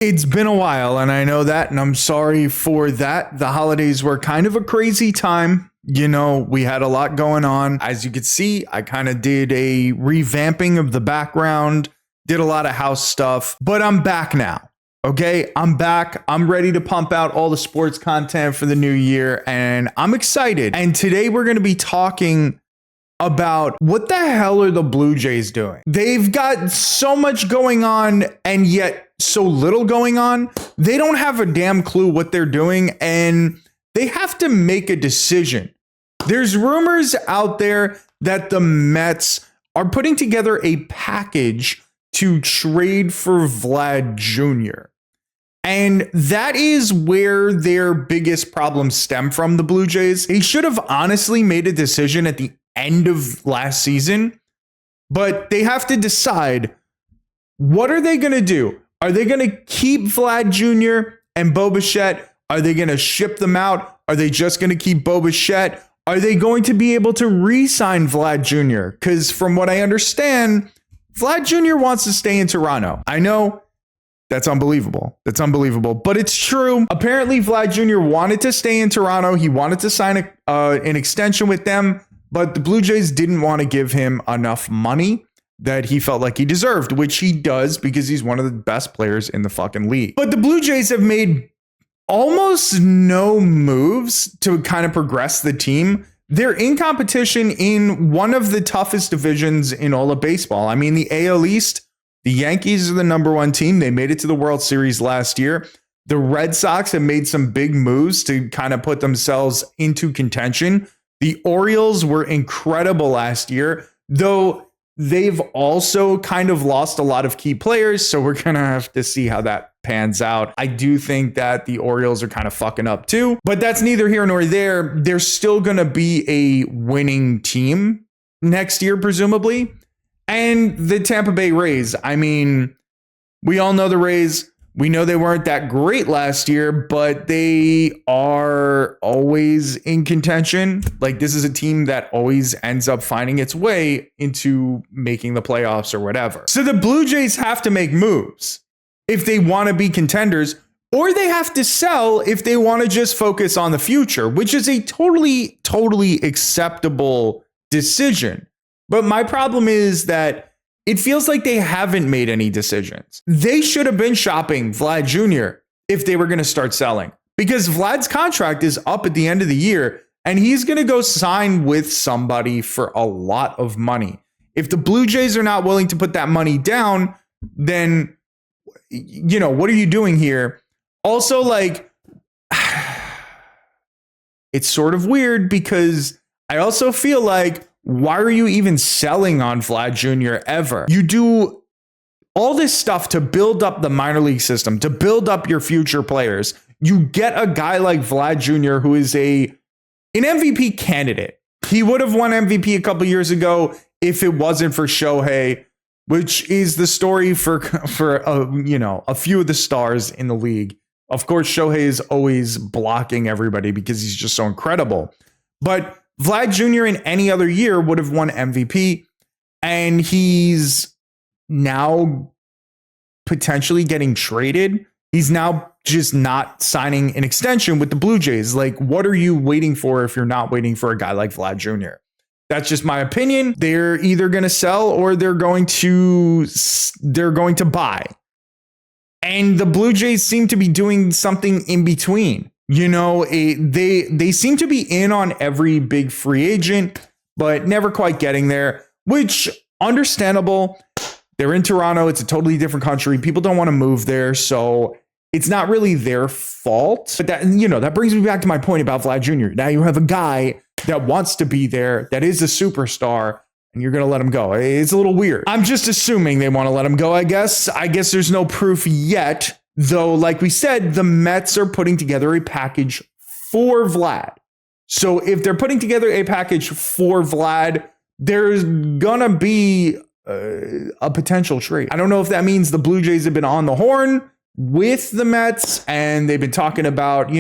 It's been a while, and I know that, and I'm sorry for that. The holidays were kind of a crazy time. You know, we had a lot going on. As you can see, I kind of did a revamping of the background, did a lot of house stuff, but I'm back now. Okay, I'm back. I'm ready to pump out all the sports content for the new year, and I'm excited. And today we're going to be talking about what the hell are the Blue Jays doing? They've got so much going on and yet so little going on. They don't have a damn clue what they're doing, and they have to make a decision. There's rumors out there that the Mets are putting together a package to trade for Vlad Jr. And that is where their biggest problems stem from, the Blue Jays. They should have honestly made a decision at the end of last season, but they have to decide, what are they going to do? Are they going to keep Vlad Jr. and Bo Bichette? Are they going to ship them out? Are they just going to keep Bo Bichette? Are they going to be able to re-sign Vlad Jr.? Because from what I understand, Vlad Jr. wants to stay in Toronto. I know that's unbelievable. That's unbelievable, but it's true. Apparently, Vlad Jr. wanted to stay in Toronto. He wanted to sign an extension with them, but the Blue Jays didn't want to give him enough money that he felt like he deserved, which he does because he's one of the best players in the fucking league. But the Blue Jays have made almost no moves to kind of progress the team. They're in competition in one of the toughest divisions in all of baseball. I mean, the AL East, the Yankees are the number one team. They made it to the World Series last year. The Red Sox have made some big moves to kind of put themselves into contention. The Orioles were incredible last year, though they've also kind of lost a lot of key players. So we're going to have to see how that pans out. I do think that the Orioles are kind of fucking up too, but that's neither here nor there. They're still going to be a winning team next year, presumably. And the Tampa Bay Rays, I mean, we all know the Rays. We know they weren't that great last year, but they are always in contention. Like, this is a team that always ends up finding its way into making the playoffs or whatever. So the Blue Jays have to make moves if they want to be contenders, or they have to sell if they want to just focus on the future, which is a totally acceptable decision. But my problem is that it feels like they haven't made any decisions. They should have been shopping Vlad Jr. if they were going to start selling, because Vlad's contract is up at the end of the year and he's going to go sign with somebody for a lot of money. If the Blue Jays are not willing to put that money down, then, you know, what are you doing here? Also, like, it's sort of weird because I also feel like, why are you even selling on Vlad Jr. ever? You do all this stuff to build up the minor league system, to build up your future players. You get a guy like Vlad Jr. who is an MVP candidate. He would have won MVP a couple years ago if it wasn't for Shohei, which is the story for a few of the stars in the league. Of course, Shohei is always blocking everybody because he's just so incredible. But Vlad Jr. in any other year would have won MVP, and he's now potentially getting traded. He's now just not signing an extension with the Blue Jays. Like, what are you waiting for if you're not waiting for a guy like Vlad Jr.? That's just my opinion. They're either going to sell or they're going to buy. And the Blue Jays seem to be doing something in between. You know, they seem to be in on every big free agent, but never quite getting there, which understandable. They're in Toronto. It's a totally different country. People don't want to move there. So it's not really their fault. But that brings me back to my point about Vlad Jr. Now you have a guy that wants to be there, that is a superstar, and you're going to let him go. It's a little weird. I'm just assuming they want to let him go, I guess. I guess there's no proof yet. Though, like we said, the Mets are putting together a package for Vlad. So if they're putting together a package for Vlad, there's going to be a potential trade. I don't know if that means the Blue Jays have been on the horn with the Mets and they've been talking about,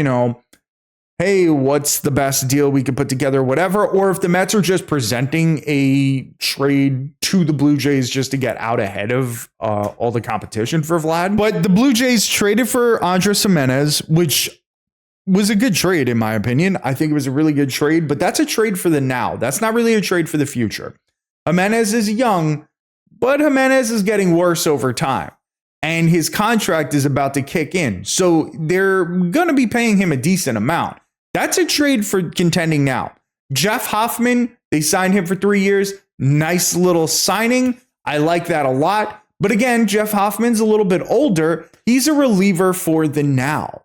hey, what's the best deal we could put together, whatever, or if the Mets are just presenting a trade to the Blue Jays just to get out ahead of all the competition for Vlad. But the Blue Jays traded for Andres Gimenez, which was a good trade in my opinion. I think it was a really good trade, but that's a trade for the now. That's not really a trade for the future. Gimenez is young, but Gimenez is getting worse over time. And his contract is about to kick in. So they're going to be paying him a decent amount. That's a trade for contending now. Jeff Hoffman, they signed him for 3 years. Nice little signing. I like that a lot. But again, Jeff Hoffman's a little bit older. He's a reliever for the now.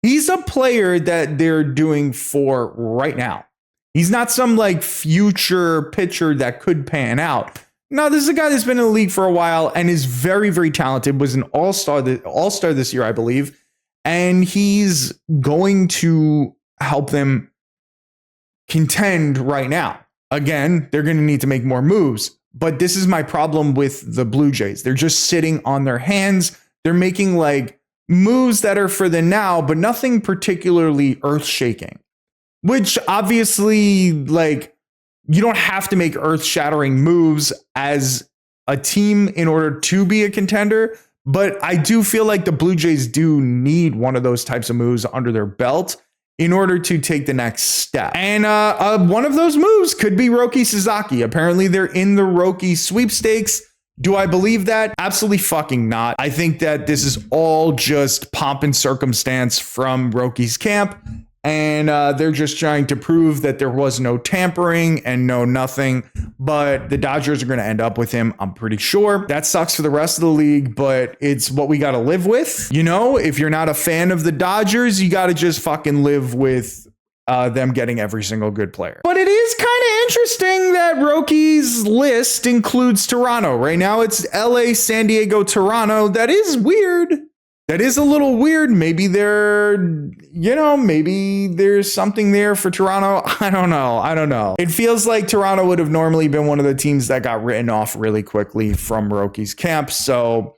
He's a player that they're doing for right now. He's not some like future pitcher that could pan out. No, this is a guy that's been in the league for a while and is very, very talented. Was an all-star this year, I believe. And he's going to help them contend right now. Again, they're going to need to make more moves. But this is my problem with the Blue Jays. They're just sitting on their hands. They're making like moves that are for the now, but nothing particularly earth-shaking. Which obviously, like, you don't have to make earth-shattering moves as a team in order to be a contender. But I do feel like the Blue Jays do need one of those types of moves under their belt in order to take the next step. And one of those moves could be Roki Sasaki. Apparently they're in the Roki sweepstakes. Do I believe that? Absolutely fucking not. I think that this is all just pomp and circumstance from Roki's camp. And they're just trying to prove that there was no tampering and no nothing. But the Dodgers are going to end up with him, I'm pretty sure. That sucks for the rest of the league, but it's what we got to live with. You know, if you're not a fan of the Dodgers, you got to just fucking live with them getting every single good player. But it is kind of interesting that Roki's list includes Toronto. Right now it's LA, San Diego, Toronto. That is weird. That is a little weird. Maybe maybe there's something there for Toronto. I don't know. It feels like Toronto would have normally been one of the teams that got written off really quickly from Roki's camp. So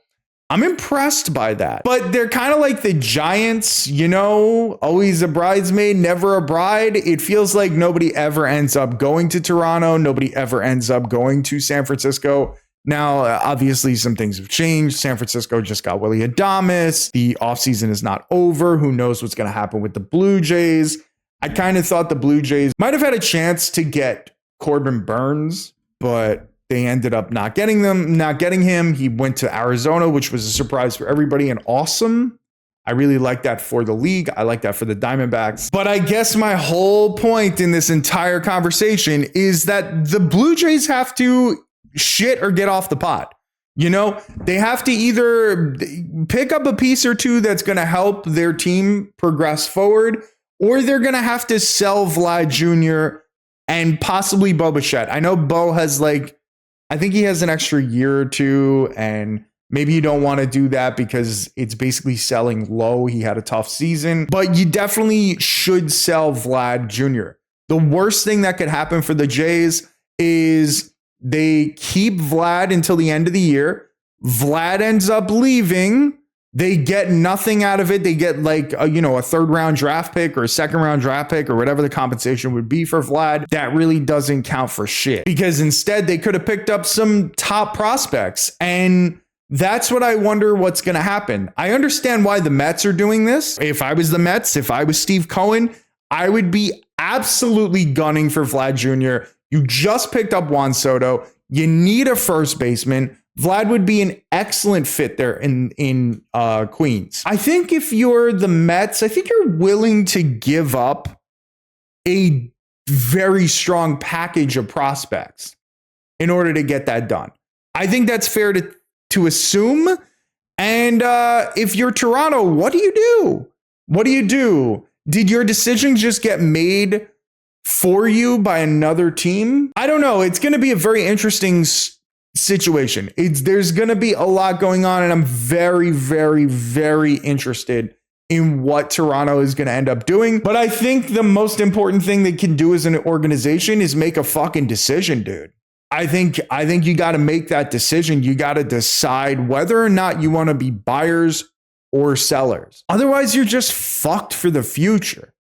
I'm impressed by that. But they're kind of like the Giants, always a bridesmaid, never a bride. It feels like nobody ever ends up going to Toronto. Nobody ever ends up going to San Francisco. Now, obviously, some things have changed. San Francisco just got Willy Adames. The offseason is not over. Who knows what's going to happen with the Blue Jays? I kind of thought the Blue Jays might have had a chance to get Corbin Burns, but they ended up not getting him. He went to Arizona, which was a surprise for everybody and awesome. I really like that for the league. I like that for the Diamondbacks. But I guess my whole point in this entire conversation is that the Blue Jays have to shit or get off the pot. They have to either pick up a piece or two that's going to help their team progress forward, or they're going to have to sell Vlad Jr. and possibly Bo Bichette. I know Bo has I think he has an extra year or two, and maybe you don't want to do that because it's basically selling low. He had a tough season, but you definitely should sell Vlad Jr. The worst thing that could happen for the Jays is they keep Vlad until the end of the year. Vlad ends up leaving. They get nothing out of it. They get a third round draft pick or a second round draft pick or whatever the compensation would be for Vlad. That really doesn't count for shit, because instead they could have picked up some top prospects. And that's what I wonder what's going to happen. I understand why the Mets are doing this. If I was the Mets, if I was Steve Cohen, I would be absolutely gunning for Vlad Jr. You just picked up Juan Soto. You need a first baseman. Vlad would be an excellent fit there in Queens. I think if you're the Mets, I think you're willing to give up a very strong package of prospects in order to get that done. I think that's fair to assume. And if you're Toronto, what do you do? What do you do? Did your decision just get made for you by another team? I don't know. It's going to be a very interesting situation. There's going to be a lot going on, and I'm very, very, very interested in what Toronto is going to end up doing. But I think the most important thing they can do as an organization is make a fucking decision, dude. I think you got to make that decision. You got to decide whether or not you want to be buyers or sellers. Otherwise, you're just fucked for the future.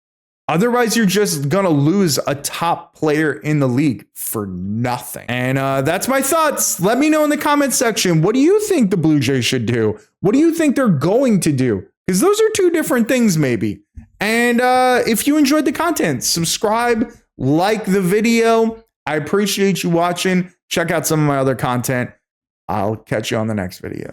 Otherwise, you're just going to lose a top player in the league for nothing. And that's my thoughts. Let me know in the comment section. What do you think the Blue Jays should do? What do you think they're going to do? Because those are two different things maybe. And if you enjoyed the content, subscribe, like the video. I appreciate you watching. Check out some of my other content. I'll catch you on the next video.